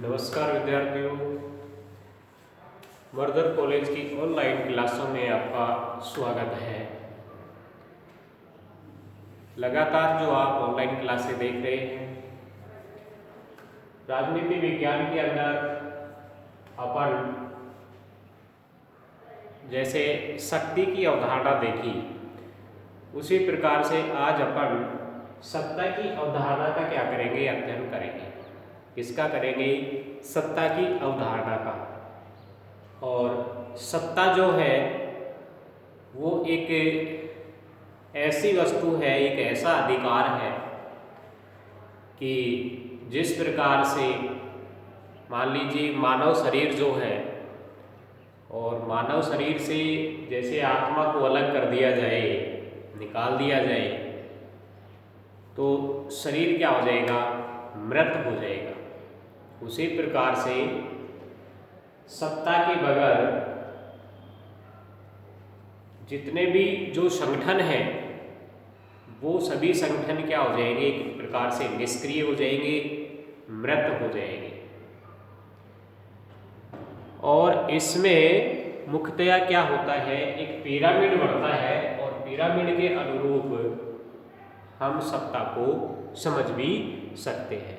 नमस्कार विद्यार्थियों, mother college की ऑनलाइन क्लासों में आपका स्वागत है। लगातार जो आप ऑनलाइन क्लासें देख रहे हैं, राजनीति विज्ञान के अंदर अपन जैसे शक्ति की अवधारणा देखी, उसी प्रकार से आज अपन सत्ता की अवधारणा का क्या करेंगे, अध्ययन करेंगे। किसका करेंगे? सत्ता की अवधारणा का। और सत्ता जो है वो एक ऐसी वस्तु है, एक ऐसा अधिकार है कि जिस प्रकार से मान लीजिए मानव शरीर जो है, और मानव शरीर से जैसे आत्मा को अलग कर दिया जाए, निकाल दिया जाए, तो शरीर क्या हो जाएगा? मृत हो जाएगा। उसी प्रकार से सत्ता के बगैर जितने भी जो संगठन हैं वो सभी संगठन क्या हो जाएंगे? एक प्रकार से निष्क्रिय हो जाएंगे, मृत हो जाएंगे। और इसमें मुख्यतया क्या होता है, एक पिरामिड बढ़ता है और पिरामिड के अनुरूप हम सत्ता को समझ भी सकते हैं।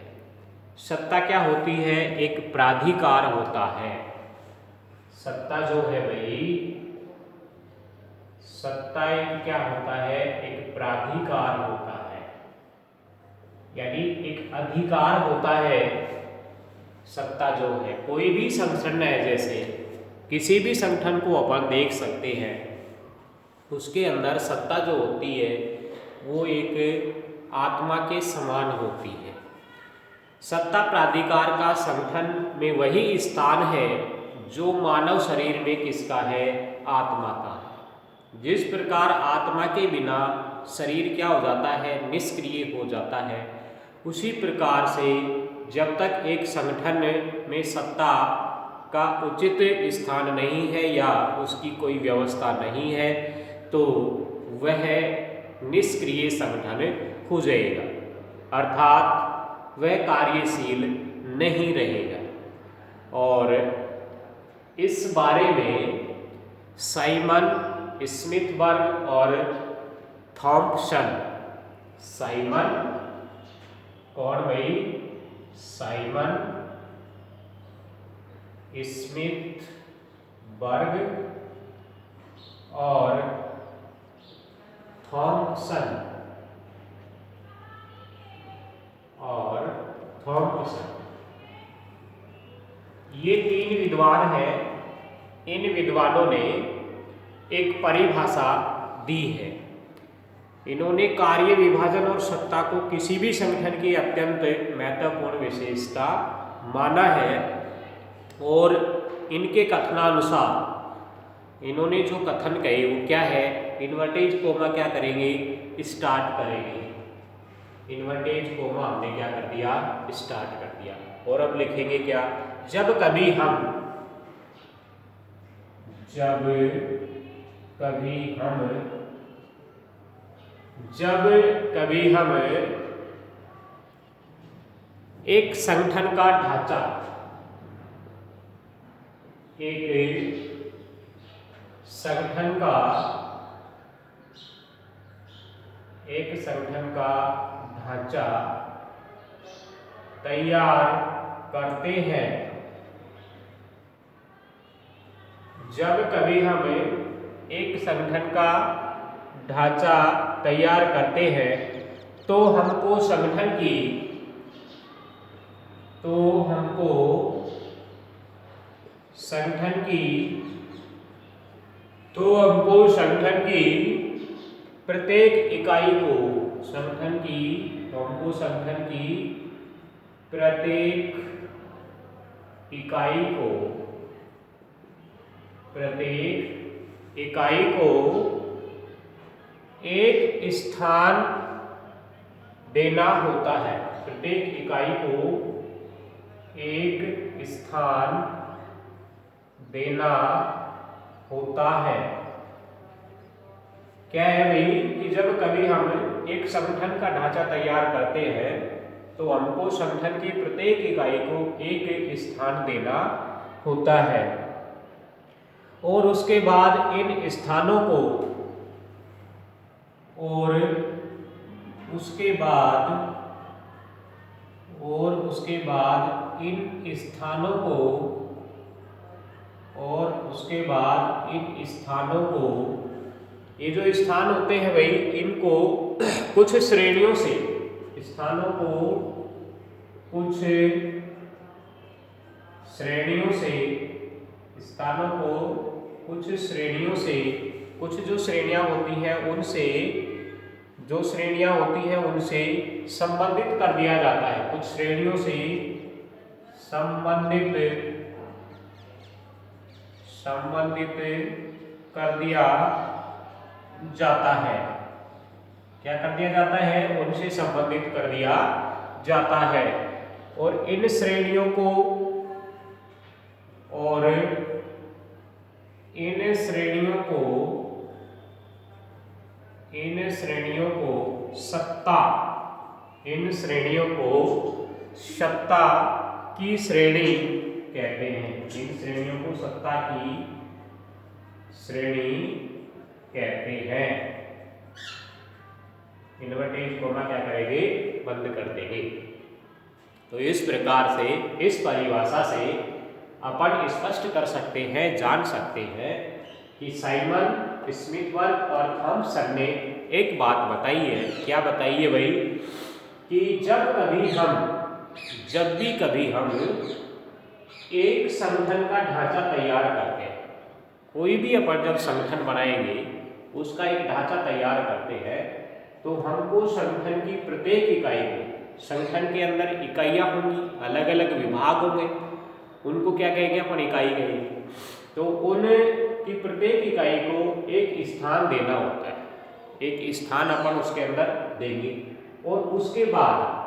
सत्ता क्या होती है? एक प्राधिकार होता है। सत्ता जो है भाई, सत्ता एक क्या होता है? एक प्राधिकार होता है, यानी एक अधिकार होता है। सत्ता जो है कोई भी संगठन है, जैसे किसी भी संगठन को अपन देख सकते हैं, उसके अंदर सत्ता जो होती है वो एक आत्मा के समान होती है। सत्ता प्राधिकार का संगठन में वही स्थान है जो मानव शरीर में किसका है? आत्मा का है। जिस प्रकार आत्मा के बिना शरीर क्या हो जाता है? निष्क्रिय हो जाता है। उसी प्रकार से जब तक एक संगठन में सत्ता का उचित स्थान नहीं है या उसकी कोई व्यवस्था नहीं है, तो वह निष्क्रिय संगठन हो जाएगा, अर्थात वह कार्यशील नहीं रहेगा। और इस बारे में साइमन, स्मिथबर्ग और थॉम्पसन, साइमन कौन भाई? साइमन, स्मिथबर्ग और थॉम्पसन ये तीन विद्वान हैं। इन विद्वानों ने एक परिभाषा दी है। इन्होंने कार्य विभाजन और सत्ता को किसी भी संगठन की अत्यंत महत्वपूर्ण विशेषता माना है। और इनके कथनानुसार इन्होंने जो कथन कहे वो क्या है? इन्वर्टेज कोमा क्या करेंगे? स्टार्ट करेंगे। इन्वर्टेज कोमा हमने क्या कर दिया? स्टार्ट कर दिया। और अब लिखेंगे क्या? जब कभी हम एक संगठन का ढांचा, एक संगठन का ढांचा तैयार करते हैं, जब कभी हम एक संगठन का ढांचा तैयार करते हैं तो हमको संगठन की प्रत्येक इकाई को, संगठन की प्रत्येक इकाई को एक स्थान देना होता है। प्रत्येक इकाई को एक स्थान देना होता है। क्या है भाई कि जब कभी हम एक संगठन का ढांचा तैयार करते हैं तो हमको संगठन की प्रत्येक इकाई को एक स्थान देना होता है और उसके बाद इन स्थानों को और उसके बाद इन स्थानों को ये जो स्थान होते हैं भाई, इनको कुछ श्रेणियों से कुछ जो श्रेणियां होती हैं उनसे संबंधित कर दिया जाता है। कुछ श्रेणियों से संबंधित कर दिया जाता है। क्या कर दिया जाता है? उनसे संबंधित कर दिया जाता है और इन श्रेणियों को सत्ता की श्रेणी कहते हैं। इन श्रेणियों को सत्ता की श्रेणी कहते हैं। इन्वर्टेड कॉमा क्या करेंगे? बंद कर देंगे। तो इस प्रकार से, इस परिभाषा से अपन स्पष्ट कर सकते हैं, जान सकते हैं कि साइमन, स्मिथवर्ग और थॉमसन ने एक बात बताई है। क्या बताई है भाई? कि जब भी कभी हम एक संगठन का ढांचा तैयार करते हैं, कोई भी अपन जब संगठन बनाएंगे उसका एक ढांचा तैयार करते हैं, तो हमको संगठन की प्रत्येक इकाई को, संगठन के अंदर इकाइयां होंगी, अलग अलग विभाग होंगे, उनको क्या कहेंगे अपन? इकाई कहेंगे। तो उनकी प्रत्येक इकाई को एक स्थान देना होता है, एक स्थान अपन उसके अंदर देंगे और उसके बाद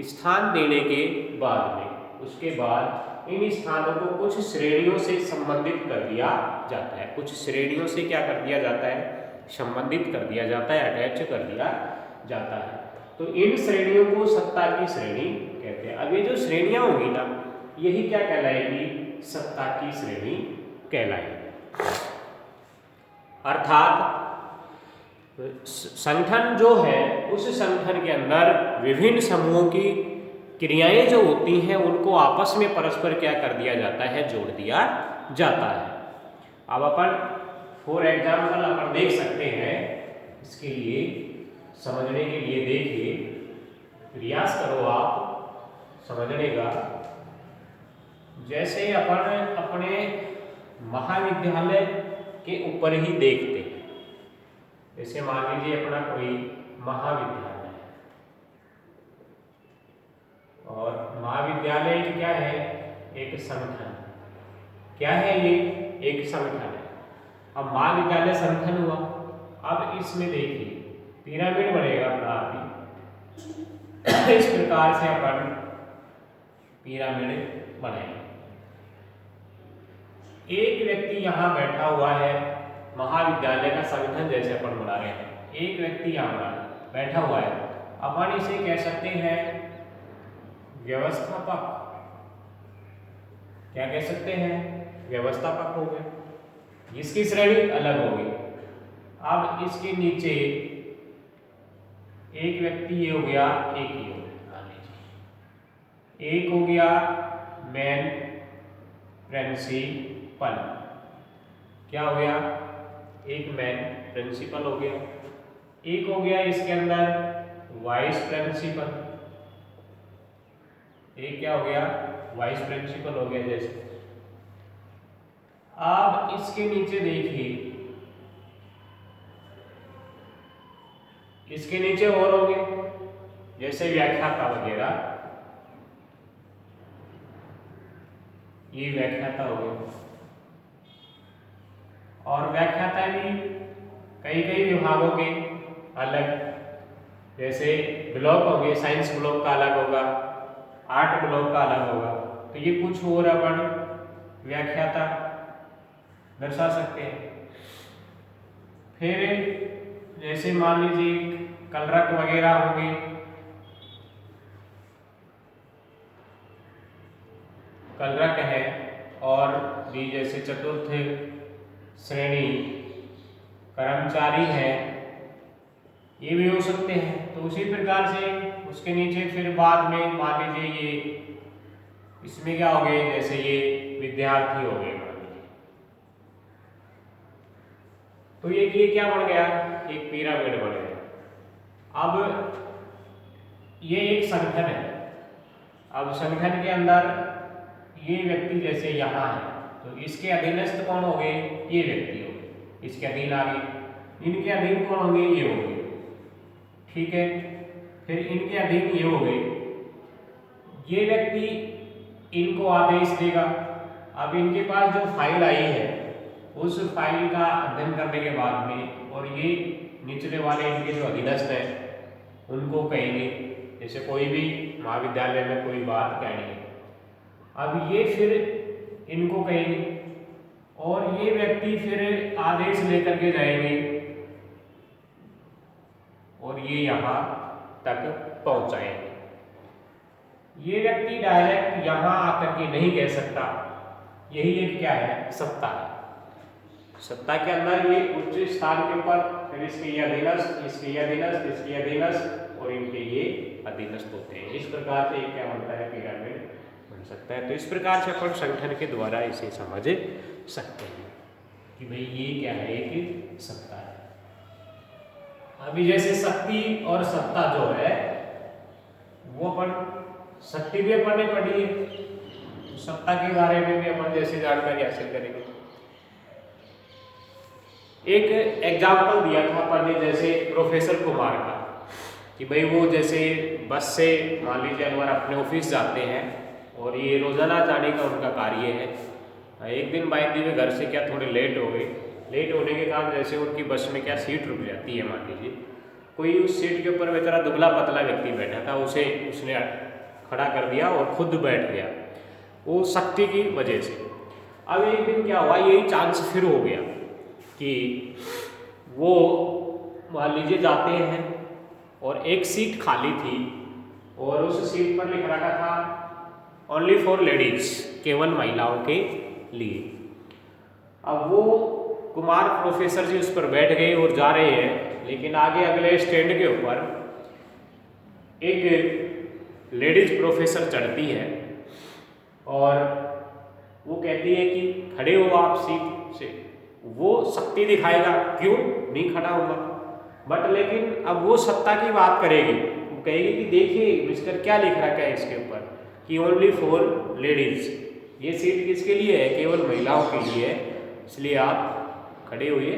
स्थान देने के बाद में उसके बाद इन स्थानों को कुछ श्रेणियों से संबंधित कर दिया जाता है। कुछ श्रेणियों से क्या कर दिया जाता है? संबंधित कर दिया जाता है, अटैच कर दिया जाता है। तो इन श्रेणियों को सत्ता की श्रेणी कहते हैं। अब ये जो श्रेणियां होंगी ना, यही क्या कहलाएगी? सत्ता की श्रेणी कहलाएगी। अर्थात संगठन जो है, उस संगठन के अंदर विभिन्न समूहों की क्रियाएं जो होती हैं उनको आपस में परस्पर क्या कर दिया जाता है? जोड़ दिया जाता है। अब अपन फॉर एग्जाम्पल अपन देख सकते हैं, इसके लिए समझने के लिए देखिए, प्रयास करो आप समझने का। जैसे अपन अपने महाविद्यालय के ऊपर ही देखते हैं, जैसे मान लीजिए अपना कोई महाविद्यालय है और महाविद्यालय क्या है? एक संगठन। क्या है ये? एक संगठन है। अब महाविद्यालय संगठन हुआ, अब इसमें देखिए पिरामिड बनेगा अपना अभी। इस प्रकार से अपन पिरामिड बनाएंगे। एक व्यक्ति यहाँ बैठा हुआ है, महाविद्यालय का संगठन जैसे अपन बना रहे हैं, एक व्यक्ति यहाँ बैठा हुआ है, अपन इसे कह सकते हैं व्यवस्थापक। क्या कह सकते हैं? व्यवस्थापक हो गए, इसकी श्रेणी अलग होगी। अब इसके नीचे एक व्यक्ति ये हो गया, एक ये हो गया, मान लीजिए एक हो गया मेन प्रिंसिपल। क्या हो गया? एक मेन प्रिंसिपल हो गया। एक हो गया इसके अंदर वाइस प्रिंसिपल। एक क्या हो गया? वाइस प्रिंसिपल हो गया। जैसे आप इसके नीचे देखिए, इसके नीचे और होंगे जैसे व्याख्याता वगैरह, ये व्याख्याता हो गया। और व्याख्याता भी कई कई विभागों के अलग, जैसे ब्लॉक हो गए, साइंस ब्लॉक का अलग होगा, आर्ट ब्लॉक का अलग होगा। तो ये कुछ और अपन व्याख्याता दर्शा सकते हैं। फिर जैसे मान लीजिए कलरक वगैरह होंगे, कलरक है, और बी जैसे चतुर्थ श्रेणी कर्मचारी है, ये भी हो सकते हैं। तो उसी प्रकार से उसके नीचे फिर बाद में मान लीजिए ये इसमें क्या हो गए, जैसे ये विद्यार्थी हो गए मान लीजिए, तो ये क्या बन गया, एक पिरामिड बन गया। अब ये एक संगठन है। अब संगठन के अंदर ये व्यक्ति जैसे यहाँ है, तो इसके अधीनस्थ कौन हो गए, ये व्यक्ति हो गए, इसके अधीन आ गए। इनके अधीन कौन होंगे, ये हो गए, ठीक है। फिर इनके अधीन ये हो गए, ये व्यक्ति इनको आदेश देगा। अब इनके पास जो फाइल आई है, उस फाइल का अध्ययन करने के बाद में, और ये निचले वाले इनके जो अधीनस्थ हैं उनको कहेंगे, जैसे कोई भी महाविद्यालय में कोई बात कहनी है, अब ये फिर इनको कहेंगे, और ये व्यक्ति फिर आदेश लेकर के जाएंगे, और ये यहाँ तक पहुंचाएंगे। ये व्यक्ति डायरेक्ट यहाँ आकर के नहीं कह सकता, यही एक क्या है, सत्ता है। सत्ता के अंदर ये उच्च स्थान के ऊपर, फिर इसके ये अधीनस्थ, इसके ये अधीनस्थ, इसके ये अधीनस्थ, और इनके ये अधीनस्थ होते हैं। इस प्रकार से ये क्या बनता है, पिरामिड बन सकता है। तो इस प्रकार से अपन संगठन के द्वारा इसे समझ सकते हैं कि भाई ये क्या है, एक सत्ता है। अभी जैसे शक्ति और सत्ता जो है, वो अपन शक्ति भी अपन ने पढ़ी है, सत्ता के बारे में भी अपन जैसे जानकारी हासिल करेंगे। एक एग्जाम्पल दिया था अपन ने जैसे प्रोफेसर कुमार का, कि भाई वो जैसे बस से मान लीजिए अगर अपने ऑफिस जाते हैं, और ये रोजाना जाने का उनका कार्य है। एक दिन बाइक दी में घर से क्या थोड़े लेट हो गए, लेट होने के कारण जैसे उनकी बस में क्या सीट रुक जाती है, मान लीजिए कोई उस सीट के ऊपर बेचारा दुबला पतला व्यक्ति बैठा था, उसने खड़ा कर दिया और खुद बैठ गया, वो शक्ति की वजह से। अब एक दिन क्या हुआ, यही चांस फिर हो गया कि वो मान लीजिए जाते हैं, और एक सीट खाली थी, और उस सीट पर लिख रखा था ओनली फॉर लेडीज, केवल महिलाओं के लिए। अब वो कुमार प्रोफेसर जी उस पर बैठ गए और जा रहे हैं, लेकिन आगे अगले स्टैंड के ऊपर एक लेडीज प्रोफेसर चढ़ती है, और वो कहती है कि खड़े हो आप सीट से। वो शक्ति दिखाएगा, क्यों नहीं खड़ा होगा, बट लेकिन अब वो सत्ता की बात करेगी, वो कहेगी कि देखिए मिस्टर क्या लिख रखा है इसके ऊपर, कि ओनली फॉर लेडीज, ये सीट किसके लिए है, केवल महिलाओं के लिए है, इसलिए आप खड़े हुए।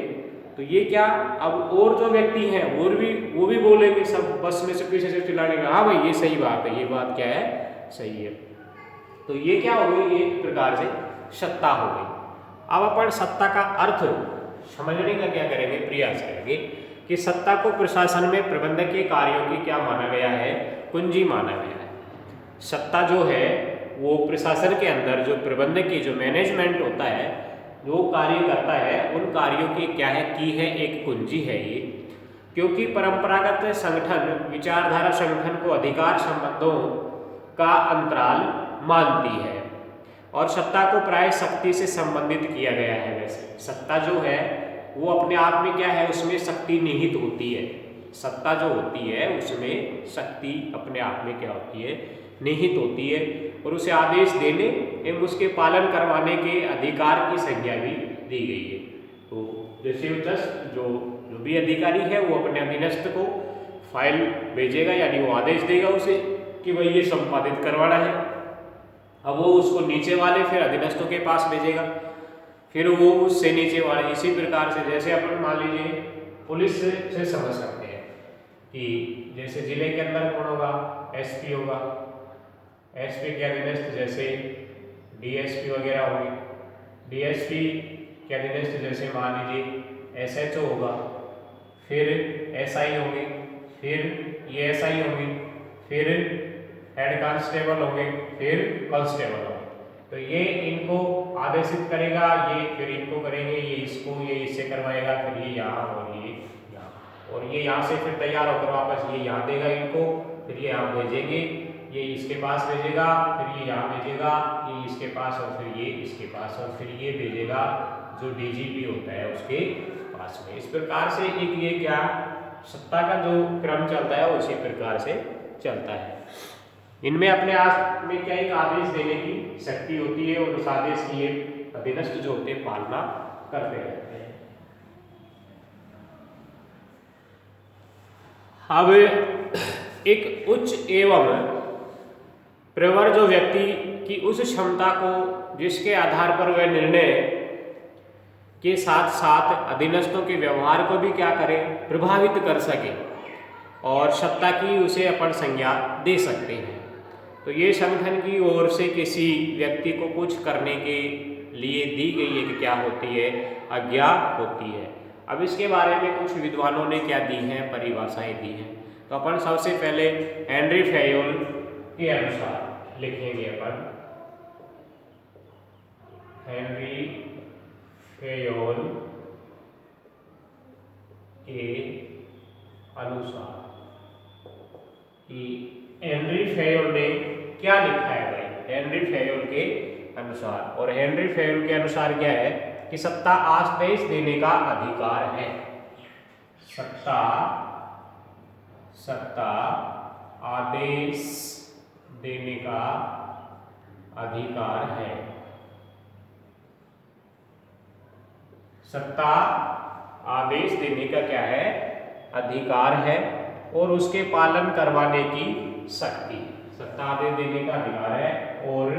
तो ये क्या, अब और जो व्यक्ति हैं वो भी बोलेंगे, सब बस में से पीछे से चिल्लाने का, हाँ भाई ये सही बात है, ये बात क्या है, सही है। तो ये क्या हो गई, एक प्रकार से सत्ता हो गई। अब अपन सत्ता का अर्थ समझने का क्या करेंगे, प्रयास करेंगे कि सत्ता को प्रशासन में प्रबंधकीय कार्यों की क्या माना गया है, कुंजी माना गया है। सत्ता जो है वो प्रशासन के अंदर जो प्रबंधकीय जो मैनेजमेंट होता है, जो कार्य करता है, उन कार्यों की क्या है, की है, एक कुंजी है ये। क्योंकि परंपरागत संगठन विचारधारा संगठन को अधिकार संबंधों का अंतराल मानती है, और सत्ता को प्राय शक्ति से संबंधित किया गया है। वैसे सत्ता जो है वो अपने आप में क्या है, उसमें शक्ति निहित होती है। सत्ता जो होती है उसमें शक्ति अपने आप में क्या होती है, निहित होती है, और उसे आदेश देने एवं उसके पालन करवाने के अधिकार की संज्ञा भी दी गई है। तो जैसे जो भी अधिकारी है वो अपने अधीनस्थ को फाइल भेजेगा, यानी वो आदेश देगा उसे कि भाई ये संपादित करवाना है। अब वो उसको नीचे वाले फिर अधीनस्थों के पास भेजेगा, फिर वो उससे नीचे वाले। इसी प्रकार से जैसे अपन मान लीजिए पुलिस से समझ सकते हैं कि जैसे जिले के अंदर कौन होगा, एसपी होगा, एसपी के अधीनस्थ जैसे डीएसपी वगैरह होंगे, डीएसपी के अधीनस्थ जैसे मान लीजिए एसएचओ होगा, फिर एसआई होंगे, फिर ये एसआई होंगे, फिर हेड कांस्टेबल होंगे, फिर कांस्टेबल होंगे। तो ये इनको आदेशित करेगा, ये फिर इनको करेंगे, ये इसको, ये इससे करवाएगा, फिर ये यहाँ और ये यहाँ, और ये यहाँ से फिर तैयार होकर वापस ये यहाँ देगा इनको, फिर ये यहाँ भेजेंगे, ये इसके पास भेजेगा, फिर ये यहाँ भेजेगा, ये इसके पास और फिर ये इसके पास और फिर ये भेजेगा जो डीजीपी होता है उसके पास में। इस प्रकार से एक ये क्या सत्ता का जो क्रम चलता है उसी प्रकार से चलता है। इनमें अपने आप में क्या एक आदेश देने की शक्ति होती है और उस आदेश की ये अधीनस्थ जो होते हैं पालना करते रहते हैं। अब एक उच्च एवं प्रवर जो व्यक्ति की उस क्षमता को जिसके आधार पर वह निर्णय के साथ साथ अधीनस्थों के व्यवहार को भी क्या करे प्रभावित कर सके और सत्ता की उसे अपन संज्ञा दे सकते हैं। तो ये संगठन की ओर से किसी व्यक्ति को कुछ करने के लिए दी गई एक क्या होती है आज्ञा होती है। अब इसके बारे में कुछ विद्वानों ने क्या दी हैं परिभाषाएं दी हैं। तो अपन सबसे पहले हेनरी फेयोल के अनुसार लिखेंगे अपन हेनरी फेयोल के अनुसार कि हेनरी फेयोल ने क्या लिखा है भाई हेनरी फेयोल के अनुसार। और हेनरी फेयोल के अनुसार क्या है कि सत्ता आदेश देने का अधिकार है। सत्ता आदेश देने का अधिकार है। सत्ता आदेश देने का क्या है अधिकार है और उसके पालन करवाने की शक्ति। सत्ता आदेश देने का अधिकार है और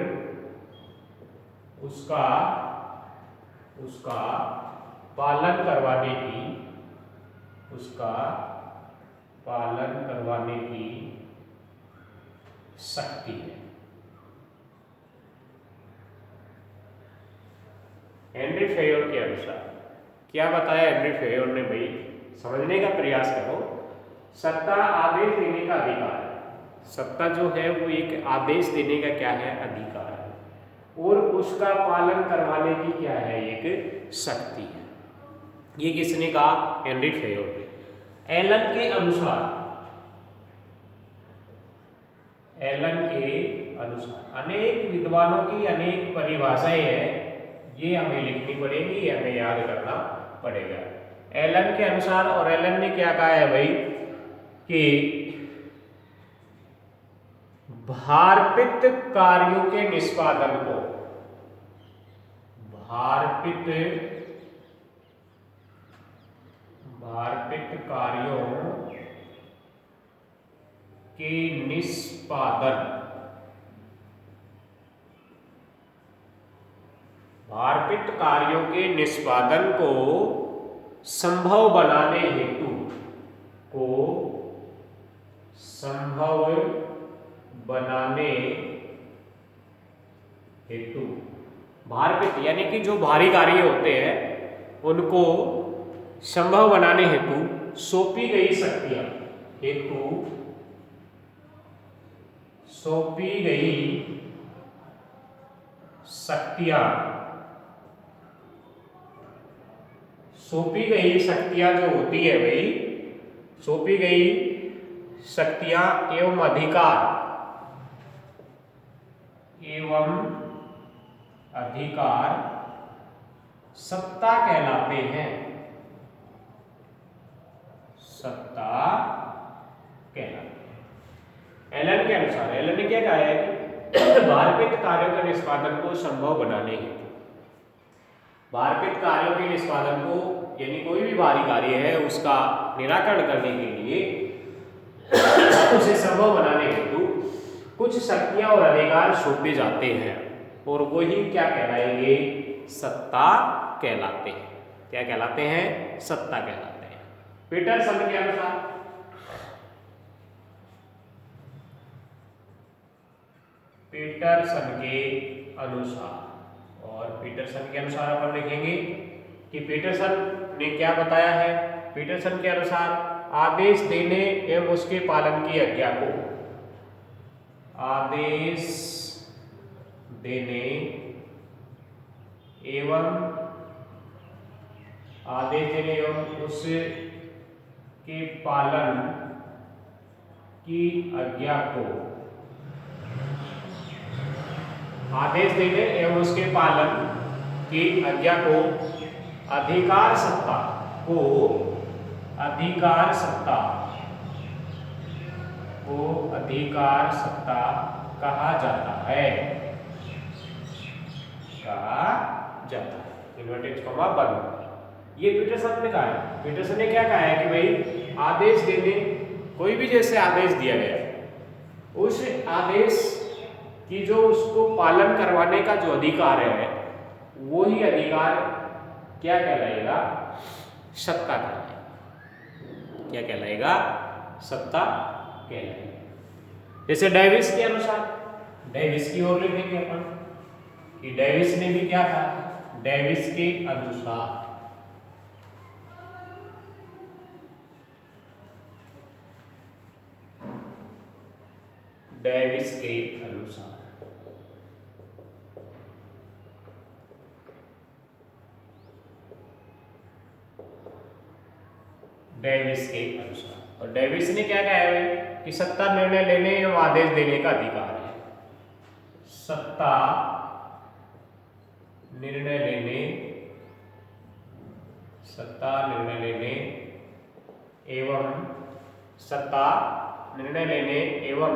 उसका पालन करवाने की शक्ति है। हेनरी फेयोल के अनुसार क्या बताया हेनरी फेयोल ने भाई समझने का प्रयास करो। सत्ता आदेश देने का अधिकार है। सत्ता जो है वो एक आदेश देने का क्या है अधिकार है और उसका पालन करवाने की क्या है एक शक्ति है। ये किसने कहा हेनरी फेयोल ने। एलन के अनुसार अनेक विद्वानों की अनेक परिभाषाएं हैं ये हमें लिखनी पड़ेगी हमें याद करना पड़ेगा। एलन के अनुसार और एलन ने क्या कहा है भाई कि भार्पित कार्यों के निष्पादन को भार्पित कार्यों के निष्पादन भार्पित कार्यों के निष्पादन को संभव बनाने हेतु भार्पित यानी कि जो भारी कार्य होते हैं उनको संभव बनाने हेतु सौंपी गई शक्तियां जो होती है भाई सौंपी गई शक्तियां एवं अधिकार सत्ता कहलाते हैं। एलन के अनुसार एलन ने क्या कहा है कि भार्पित कार्यों के निष्पादन को संभव बनाने हेतु भार्पित कार्यों के निष्पादन को यानी कोई भी भारी कार्य है उसका निराकरण करने के लिए उसे संभव बनाने हेतु कुछ शक्तियां और अधिकार सौंपे जाते हैं और वही क्या कहलाएंगे सत्ता कहलाते हैं। क्या कहलाते हैं सत्ता कहलाते हैं। पीटरसन के अनुसार और पीटरसन के अनुसार अपन लिखेंगे कि पीटरसन ने क्या बताया है। पीटरसन के अनुसार आदेश देने एवं उसके पालन की आज्ञा को आदेश देने एवं उसके पालन की आज्ञा को आदेश देने एवं उसके पालन की आज्ञा को अधिकार सत्ता को अधिकार सत्ता कहा जाता है, इन्वर्टेड कॉमा बंद। ये पीटरसन ने कहा है। पीटरसन ने क्या कहा है कि भाई आदेश देने, कोई भी जैसे आदेश दिया गया, उस आदेश की जो उसको पालन करवाने का जो अधिकार है, वो ही अधिकार क्या कहलाएगा? सत्ता कहलाएगा। क्या कहलाएगा? सत्ता कहलाएगा। जैसे डेविस के अनुसार, डेविस की ओर लिखेंगे अपन कि डेविस ने भी क्या कहा? डेविस के अनुसार डेविस के अनुसार डेविस के अनुसार। और डेविस ने क्या कहा है कि सत्ता निर्णय लेने एवं आदेश देने का अधिकार है। सत्ता निर्णय लेने एवं सत्ता निर्णय लेने एवं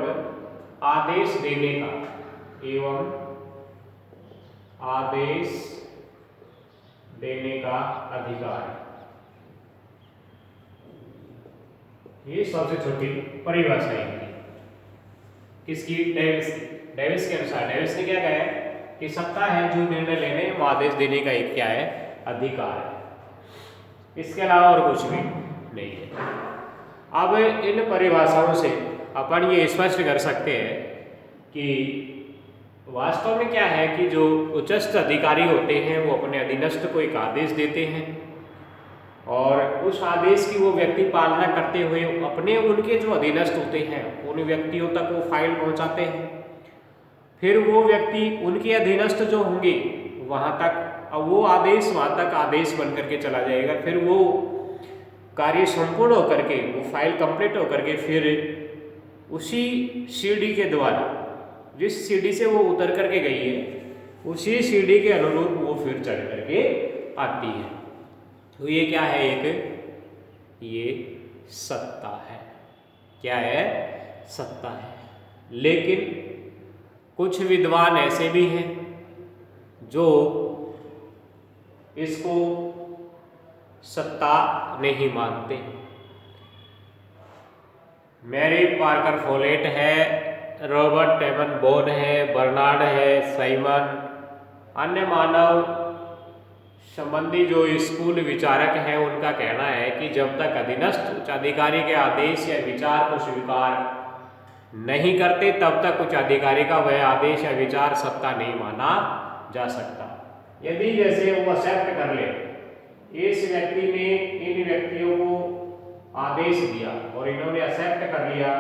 आदेश देने का अधिकार है। ये सबसे छोटी परिभाषा है किसकी? डेविस की। डेविस के अनुसार, डेविस ने क्या कहा है कि सत्ता है जो निर्णय लेने व आदेश देने का एक क्या है? अधिकार है। इसके अलावा और कुछ भी नहीं है। अब इन परिभाषाओं से अपन ये स्पष्ट कर सकते हैं कि वास्तव में क्या है कि जो उच्चस्थ अधिकारी होते हैं वो अपने अधीनस्थ को एक आदेश देते हैं और उस आदेश की वो व्यक्ति पालना करते हुए अपने उनके जो अधीनस्थ होते हैं उन व्यक्तियों तक वो फाइल पहुंचाते हैं। फिर वो व्यक्ति उनके अधीनस्थ जो होंगे वहाँ तक, अब वो आदेश वहाँ तक आदेश बन करके चला जाएगा। फिर वो कार्य संपूर्ण होकर के, वो फाइल कंप्लीट होकर के फिर उसी सीडी के द्वारा, जिस सीडी से वो उतर करके गई है उसी सीडी के अनुरूप वो फिर चढ़ करके आती है। तो ये क्या है? ये सत्ता है। क्या है? सत्ता है। लेकिन कुछ विद्वान ऐसे भी हैं जो इसको सत्ता नहीं मानते। मैरी पार्कर फोलेट है, रॉबर्ट टेमन बोन है, बर्नार्ड है, साइमन, अन्य मानव संबंधी जो स्कूल विचारक हैं उनका कहना है कि जब तक अधीनस्थ उच्चाधिकारी के आदेश या विचार को स्वीकार नहीं करते तब तक उच्चाधिकारी का वह आदेश या विचार सत्ता नहीं माना जा सकता। यदि जैसे वो एक्सेप्ट कर ले, इस व्यक्ति ने इन व्यक्तियों को आदेश दिया और इन्होंने एक्सेप्ट कर लिया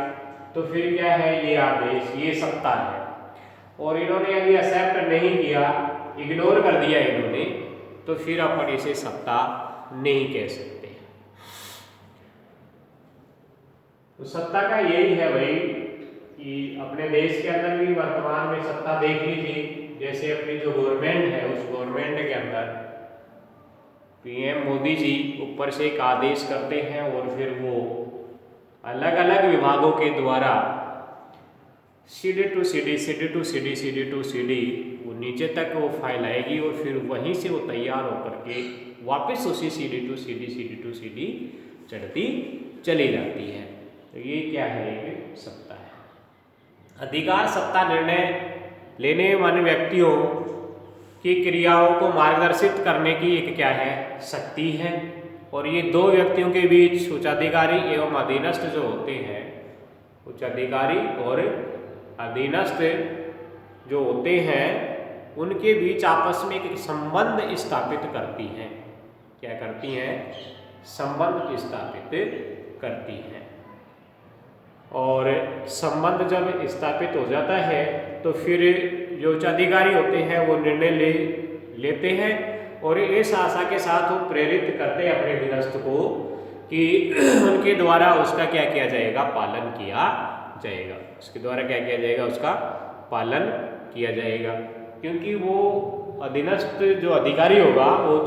तो फिर क्या है? ये आदेश, ये सत्ता है। और इन्होंने यदि एक्सेप्ट नहीं किया, इग्नोर कर दिया इन्होंने, तो फिर अपन इसे सत्ता नहीं कह सकते। तो सत्ता का यही है भाई कि अपने देश के अंदर भी वर्तमान में सत्ता देख लीजिए, जैसे अपनी जो गवर्नमेंट है उस गवर्नमेंट के अंदर पीएम मोदी जी ऊपर से एक आदेश करते हैं और फिर वो अलग अलग विभागों के द्वारा सीडी टू सीडी, सीडी टू सीडी, सीडी टू सीडी वो नीचे तक वो फाइल आएगी और फिर वहीं से वो तैयार होकर के वापस उसी सीडी टू सीडी, सीडी टू सीडी चढ़ती चली जाती है। तो ये क्या है? एक सत्ता है। अधिकार सत्ता निर्णय लेने वाले व्यक्तियों की क्रियाओं को मार्गदर्शित करने की एक क्या है? शक्ति है। और ये दो व्यक्तियों के बीच उच्चाधिकारी एवं अधीनस्थ जो होते हैं, उच्चाधिकारी और अधीनस्थ जो होते हैं उनके बीच आपस में एक संबंध स्थापित करती हैं। क्या करती हैं? संबंध स्थापित करती हैं। और संबंध जब स्थापित हो जाता है तो फिर जो उच्चाधिकारी होते हैं वो निर्णय लेते हैं और इस आशा के साथ वो प्रेरित करते हैं अपने अधीनस्थ को कि उनके द्वारा उसका क्या किया जाएगा? पालन किया जाएगा। उसके द्वारा क्या किया जाएगा? उसका पालन किया जाएगा। क्योंकि वो अधीनस्थ जो अधिकारी होगा, वो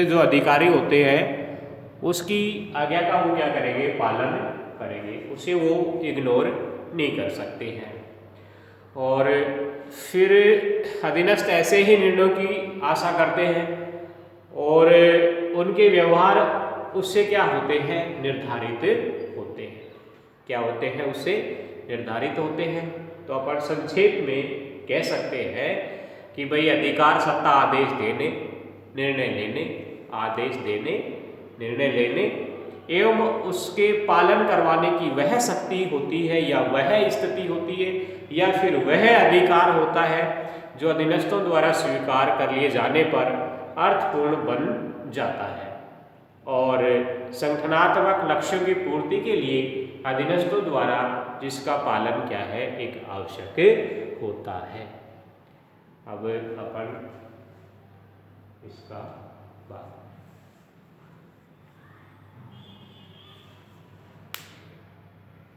जो अधिकारी होते हैं उसकी आज्ञा का वो क्या करेंगे, पालन करेंगे, उसे वो इग्नोर नहीं कर सकते हैं। और फिर अधीनस्थ ऐसे ही निर्णयों की आशा करते हैं और उनके व्यवहार उससे क्या होते हैं, निर्धारित होते हैं। क्या होते हैं, उससे निर्धारित होते हैं। तो अपन संक्षेप में कह सकते हैं कि भाई अधिकार सत्ता आदेश देने, निर्णय लेने, आदेश देने, निर्णय लेने एवं उसके पालन करवाने की वह शक्ति होती है या वह स्थिति होती है या फिर वह अधिकार होता है जो अधीनस्थों द्वारा स्वीकार कर लिए जाने पर अर्थपूर्ण बन जाता है और संगठनात्मक लक्ष्यों की पूर्ति के लिए अधीनस्थों द्वारा जिसका पालन क्या है, एक आवश्यक होता है। अब अपन इसका बात